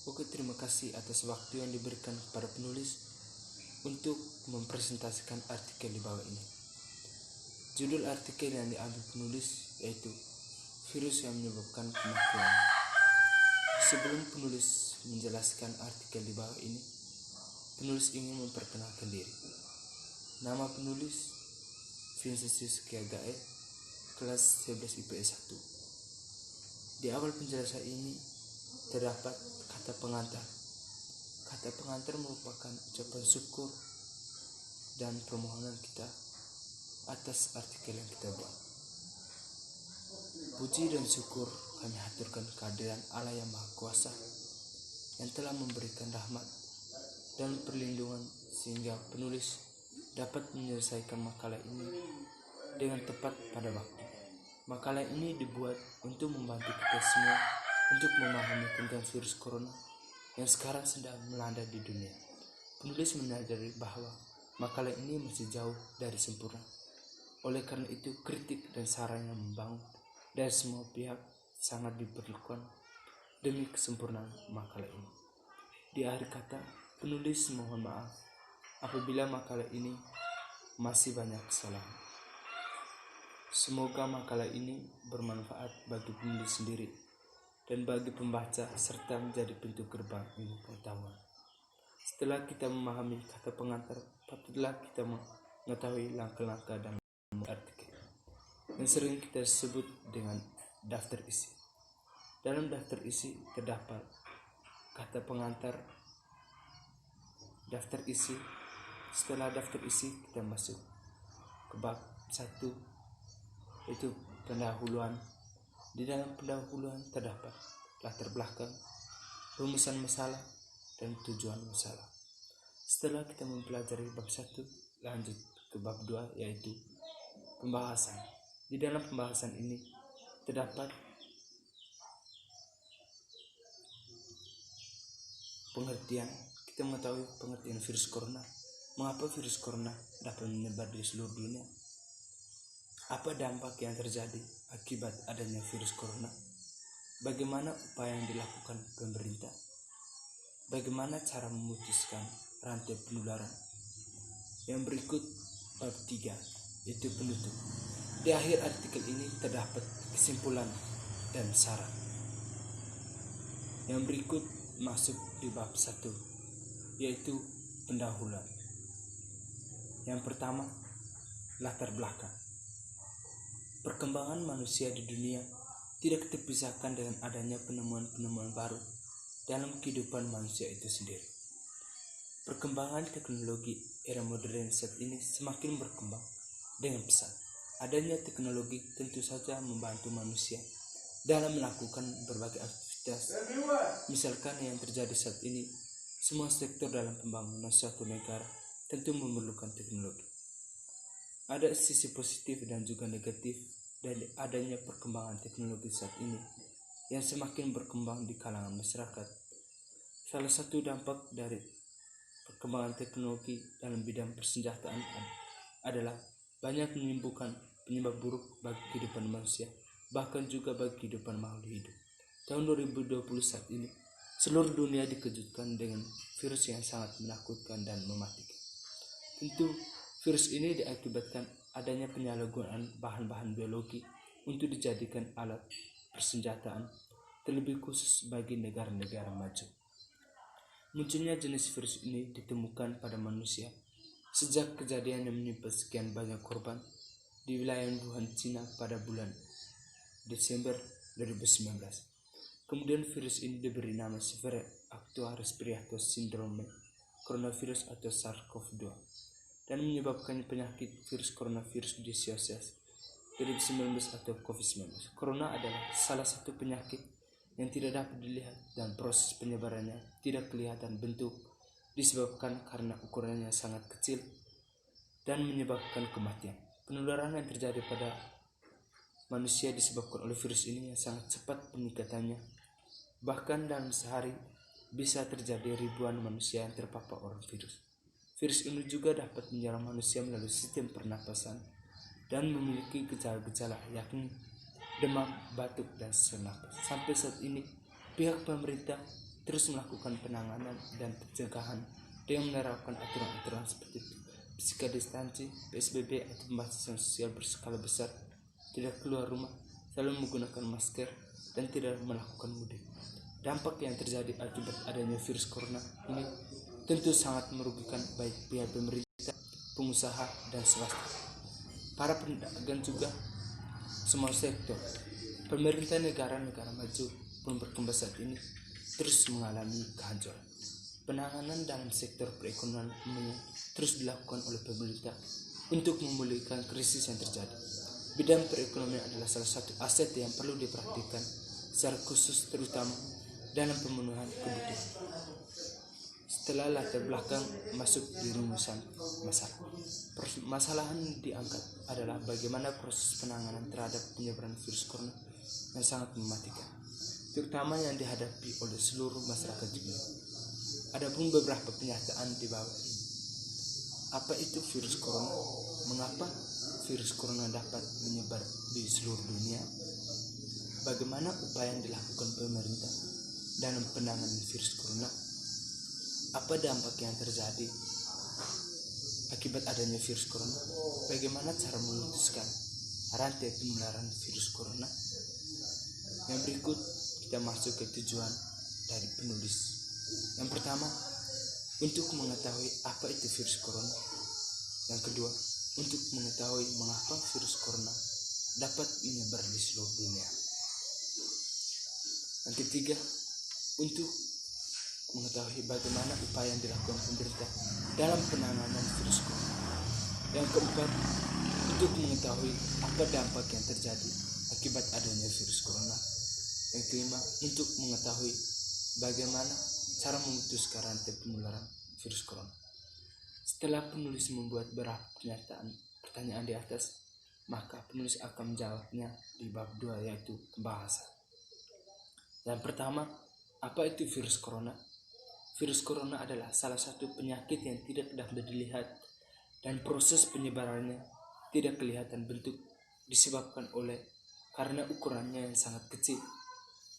Oke, terima kasih atas waktu yang diberikan kepada penulis untuk mempresentasikan artikel di bawah ini. Judul artikel yang diambil penulis yaitu virus yang menyebabkan kematian. Sebelum penulis menjelaskan artikel di bawah ini, penulis ingin memperkenalkan diri. Nama penulis Vincentius Kiagae, kelas 11 IPS 1. Di awal penjelasan ini terdapat kata pengantar. Kata pengantar merupakan ucapan syukur dan permohonan kita atas artikel yang kita buat. Puji dan syukur kami haturkan kehadiran Allah yang Maha Kuasa yang telah memberikan rahmat dan perlindungan sehingga penulis dapat menyelesaikan makalah ini dengan tepat pada waktu. Makalah ini dibuat untuk membantu kita semua untuk memahami tentang virus corona yang sekarang sedang melanda di dunia. Penulis menyadari bahwa makalah ini masih jauh dari sempurna. Oleh karena itu, kritik dan saran yang membangun dari semua pihak sangat diperlukan demi kesempurnaan makalah ini. Di akhir kata, penulis mohon maaf apabila makalah ini masih banyak kesalahan. Semoga makalah ini bermanfaat bagi penulis sendiri dan bagi pembaca serta menjadi pintu gerbang ilmu pengetahuan. Setelah kita memahami kata pengantar, patutlah kita mengetahui langkah-langkah dan artikel yang sering kita sebut dengan daftar isi. Dalam daftar isi terdapat kata pengantar, daftar isi. Setelah daftar isi kita masuk ke bab 1, yaitu pendahuluan. Di dalam pendahuluan terdapat latar belakang, rumusan masalah, dan tujuan masalah. Setelah kita mempelajari bab 1, lanjut ke bab 2, yaitu pembahasan. Di dalam pembahasan ini terdapat pengertian. Kita mengetahui pengertian virus corona. Mengapa virus corona dapat menyebar di seluruh dunia? Apa dampak yang terjadi akibat adanya virus corona? Bagaimana upaya yang dilakukan pemerintah? Bagaimana cara memutuskan rantai penularan? Yang berikut bab 3, yaitu penutup. Di akhir artikel ini terdapat kesimpulan dan saran. Yang berikut masuk di bab 1, yaitu pendahuluan. Yang pertama, latar belakang. Perkembangan manusia di dunia tidak terpisahkan dengan adanya penemuan-penemuan baru dalam kehidupan manusia itu sendiri. Perkembangan teknologi era modern saat ini semakin berkembang dengan pesat. Adanya teknologi tentu saja membantu manusia dalam melakukan berbagai aktivitas. Misalkan yang terjadi saat ini, semua sektor dalam pembangunan suatu negara tentu memerlukan teknologi. Ada sisi positif dan juga negatif dari adanya perkembangan teknologi saat ini yang semakin berkembang di kalangan masyarakat. Salah satu dampak dari perkembangan teknologi dalam bidang persenjataan adalah banyak menimbulkan penyebab buruk bagi kehidupan manusia, bahkan juga bagi kehidupan makhluk hidup. Tahun 2020 saat ini, seluruh dunia dikejutkan dengan virus yang sangat menakutkan dan mematikan. Tentu, virus ini diakibatkan adanya penyalahgunaan bahan-bahan biologi untuk dijadikan alat persenjataan, terlebih khusus bagi negara-negara maju. Munculnya jenis virus ini ditemukan pada manusia sejak kejadian yang menimpa sekian banyak korban di wilayah Wuhan, Cina pada bulan Desember 2019. Kemudian virus ini diberi nama Severe Acute Respiratory Syndrome Coronavirus atau SARS-CoV-2 dan menyebabkan penyakit virus coronavirus disease 2019 atau COVID-19. Corona adalah salah satu penyakit yang tidak dapat dilihat dan proses penyebarannya tidak kelihatan bentuk disebabkan karena ukurannya sangat kecil dan menyebabkan kematian. Penularan yang terjadi pada manusia disebabkan oleh virus ini yang sangat cepat peningkatannya. Bahkan dalam sehari bisa terjadi ribuan manusia yang terpapar oleh virus. Virus ini juga dapat menyerang manusia melalui sistem pernapasan dan memiliki gejala-gejala yakni demam, batuk, dan sesak napas. Sampai saat ini, pihak pemerintah terus melakukan penanganan dan pencegahan dengan menerapkan aturan-aturan seperti physical distancing, PSBB atau pembatasan sosial berskala besar, tidak keluar rumah, selalu menggunakan masker, dan tidak melakukan mudik. Dampak yang terjadi akibat adanya virus corona ini tentu sangat merugikan baik pihak pemerintah, pengusaha, dan swasta, para pedagang juga semua sektor. Pemerintah negara-negara maju pun berkembang saat ini terus mengalami kehancuran. Penanganan dalam sektor perekonomian terus dilakukan oleh pemerintah untuk memulihkan krisis yang terjadi. Bidang perekonomian adalah salah satu aset yang perlu diperhatikan secara khusus, terutama dalam pemenuhan kebutuhan. Setelah latar belakang masuk di rumusan masalah, permasalahan diangkat adalah bagaimana proses penanganan terhadap penyebaran virus corona yang sangat mematikan, terutama yang dihadapi oleh seluruh masyarakat dunia. Adapun beberapa pernyataan di bawah ini. Apa itu virus corona? Mengapa virus corona dapat menyebar di seluruh dunia? Bagaimana upaya yang dilakukan pemerintah dalam penanganan virus corona? Apa dampak yang terjadi akibat adanya virus corona? Bagaimana cara memutuskan rantai penularan virus corona? Yang berikut kita masuk ke tujuan dari penulis. Yang pertama, untuk mengetahui apa itu virus corona. Yang kedua, untuk mengetahui mengapa virus corona dapat menyebar di seluruh dunia. Yang ketiga, untuk mengetahui bagaimana upaya yang dilakukan pemerintah dalam penanganan virus corona. Yang keempat, untuk mengetahui apa dampak yang terjadi akibat adanya virus corona. Yang kelima, untuk mengetahui bagaimana cara memutuskan rantai penularan virus corona. Setelah penulis membuat beberapa pertanyaan di atas, maka penulis akan menjawabnya di bab 2, yaitu pembahasan. Yang pertama, apa itu virus corona? Virus corona adalah salah satu penyakit yang tidak dapat dilihat dan proses penyebarannya tidak kelihatan bentuk, disebabkan karena ukurannya yang sangat kecil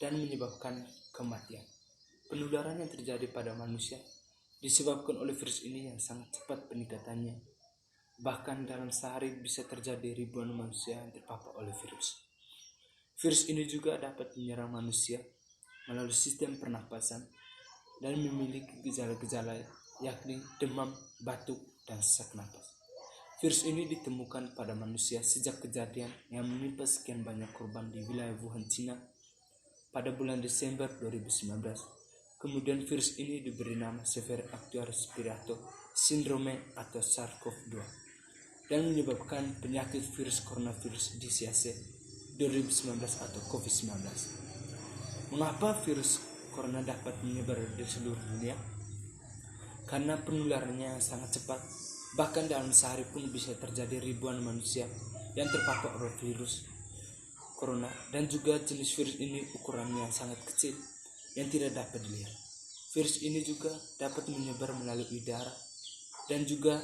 dan menyebabkan kematian. Penularan yang terjadi pada manusia disebabkan oleh virus ini yang sangat cepat peningkatannya. Bahkan dalam sehari bisa terjadi ribuan manusia yang terpapar oleh virus. Virus ini juga dapat menyerang manusia melalui sistem pernapasan dan memiliki gejala-gejala yakni demam, batuk, dan sesak napas. Virus ini ditemukan pada manusia sejak kejadian yang menimpa sekian banyak korban di wilayah Wuhan, Cina pada bulan Desember 2019. Kemudian virus ini diberi nama Severe Acute Respiratory Syndrome atau SARS-CoV-2 dan menyebabkan penyakit virus coronavirus disease 2019 atau COVID-19. Mengapa virus corona dapat menyebar di seluruh dunia? Karena penularannya sangat cepat, bahkan dalam sehari pun bisa terjadi ribuan manusia yang terpapar oleh virus corona, dan juga jenis virus ini ukurannya sangat kecil yang tidak dapat dilihat. Virus ini juga dapat menyebar melalui udara dan juga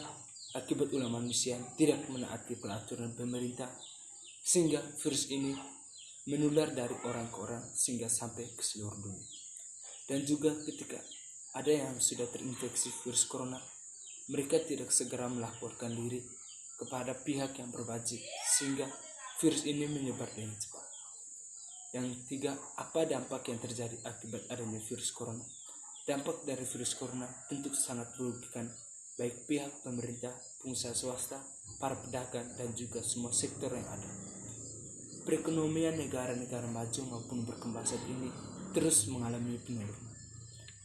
akibat ulah manusia yang tidak menaati peraturan pemerintah, sehingga virus ini menular dari orang ke orang sehingga sampai ke seluruh dunia. Dan juga ketika ada yang sudah terinfeksi virus corona, mereka tidak segera melaporkan diri kepada pihak yang berwajib sehingga virus ini menyebar dengan cepat. Yang ketiga, apa dampak yang terjadi akibat adanya virus corona? Dampak dari virus corona tentu sangat merugikan baik pihak pemerintah, pengusaha swasta, para pedagang, dan juga semua sektor yang ada. Perekonomian negara-negara maju maupun berkembang saat ini terus mengalami penurunan.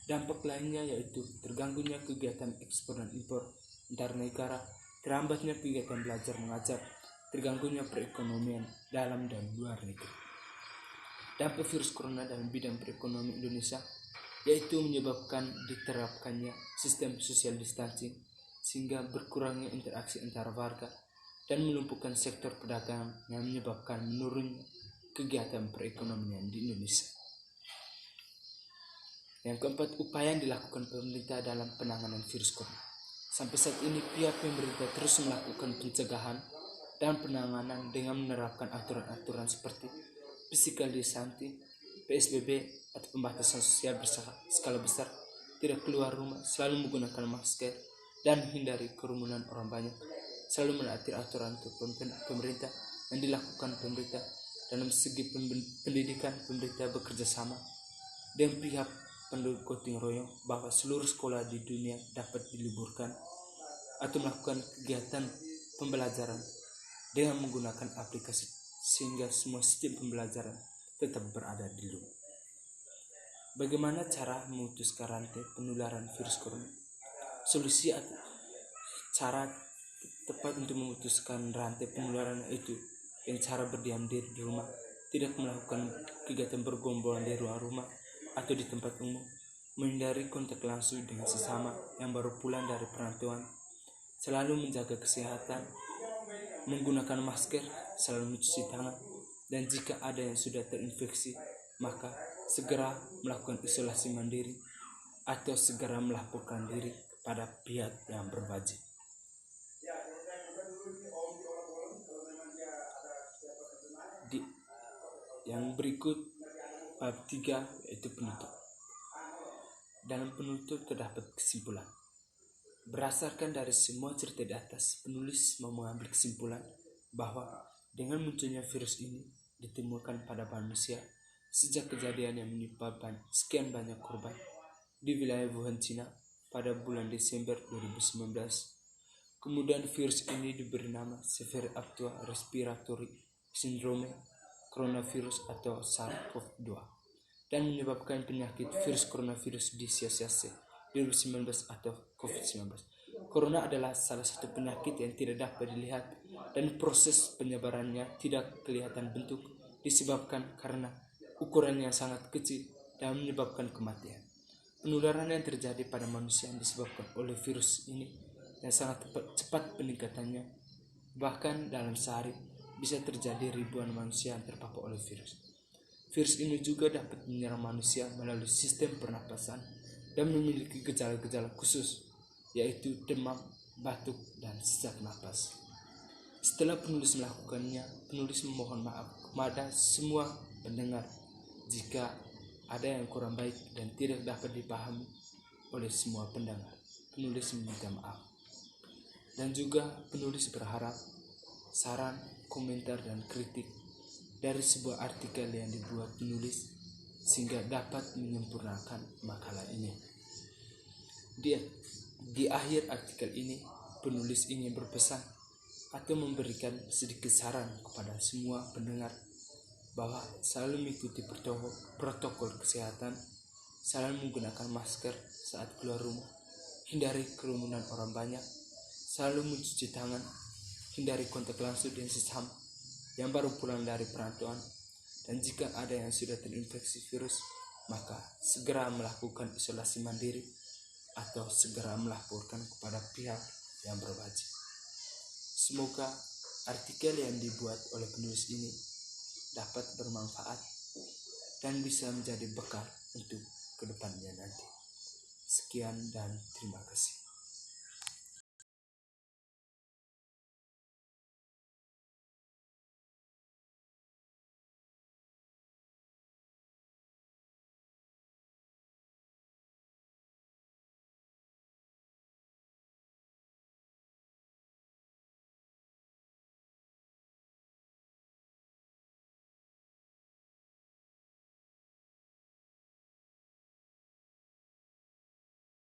Dampak lainnya yaitu terganggunya kegiatan ekspor dan impor antar negara, terhambatnya kegiatan belajar mengajar, terganggunya perekonomian dalam dan luar negeri. Dampak virus corona dalam bidang perekonomian Indonesia yaitu menyebabkan diterapkannya sistem social distancing sehingga berkurangnya interaksi antara warga dan melumpuhkan sektor perdagangan yang menyebabkan menurunnya kegiatan perekonomian di Indonesia. Yang keempat, upaya yang dilakukan pemerintah dalam penanganan virus corona. Sampai saat ini pihak pemerintah terus melakukan pencegahan dan penanganan dengan menerapkan aturan-aturan seperti physical distancing, PSBB, atau pembatasan sosial berskala besar, tidak keluar rumah, selalu menggunakan masker, dan hindari kerumunan orang banyak. Selalu menaati aturan pemerintah yang dilakukan pemerintah. Dalam segi pendidikan, pemerintah bekerja sama dengan pihak penduduk gotong royong bahwa seluruh sekolah di dunia dapat diliburkan atau melakukan kegiatan pembelajaran dengan menggunakan aplikasi sehingga semua sistem pembelajaran tetap berada di rumah. Bagaimana cara memutuskan rantai penularan virus corona? Solusi atau cara tepat untuk memutuskan rantai penularan itu yang cara berdiam diri di rumah, tidak melakukan kegiatan bergombolan di ruang rumah atau di tempat umum, menghindari kontak langsung dengan sesama yang baru pulang dari perantauan, selalu menjaga kesehatan, menggunakan masker, selalu mencuci tangan, dan jika ada yang sudah terinfeksi, maka segera melakukan isolasi mandiri atau segera melaporkan diri kepada pihak yang berwajib. Yang berikut bab 3 yaitu penutup. Dalam penutup terdapat kesimpulan. Berdasarkan dari semua cerita di atas, penulis mau mengambil kesimpulan bahwa dengan munculnya virus ini ditemukan pada manusia sejak kejadian yang menyebabkan sekian banyak korban di wilayah Wuhan, Cina pada bulan Desember 2019. Kemudian virus ini diberi nama Severe Acute Respiratory Syndrome coronavirus atau SARS-CoV-2 dan menyebabkan penyakit virus coronavirus disesiase 2019 atau COVID-19. Corona adalah salah satu penyakit yang tidak dapat dilihat dan proses penyebarannya tidak kelihatan bentuk disebabkan karena ukurannya sangat kecil dan menyebabkan kematian. Penularan yang terjadi pada manusia yang disebabkan oleh virus ini yang sangat cepat peningkatannya, bahkan dalam sehari bisa terjadi ribuan manusia yang terpapar oleh virus. Virus ini juga dapat menyerang manusia melalui sistem pernapasan dan memiliki gejala-gejala khusus, yaitu demam, batuk, dan sesak napas. Setelah penulis melakukannya, penulis memohon maaf kepada semua pendengar jika ada yang kurang baik dan tidak dapat dipahami oleh semua pendengar. Penulis meminta maaf. Dan juga penulis berharap saran, komentar, dan kritik dari sebuah artikel yang dibuat penulis sehingga dapat menyempurnakan makalah ini. Di akhir artikel ini, penulis ingin berpesan atau memberikan sedikit saran kepada semua pendengar bahwa selalu mengikuti protokol kesehatan, selalu menggunakan masker saat keluar rumah, hindari kerumunan orang banyak, selalu mencuci tangan, hindari kontak langsung dengan sesama yang baru pulang dari perantauan, dan jika ada yang sudah terinfeksi virus, maka segera melakukan isolasi mandiri atau segera melaporkan kepada pihak yang berwajib. Semoga artikel yang dibuat oleh penulis ini dapat bermanfaat dan bisa menjadi bekal untuk kedepannya nanti. Sekian dan terima kasih.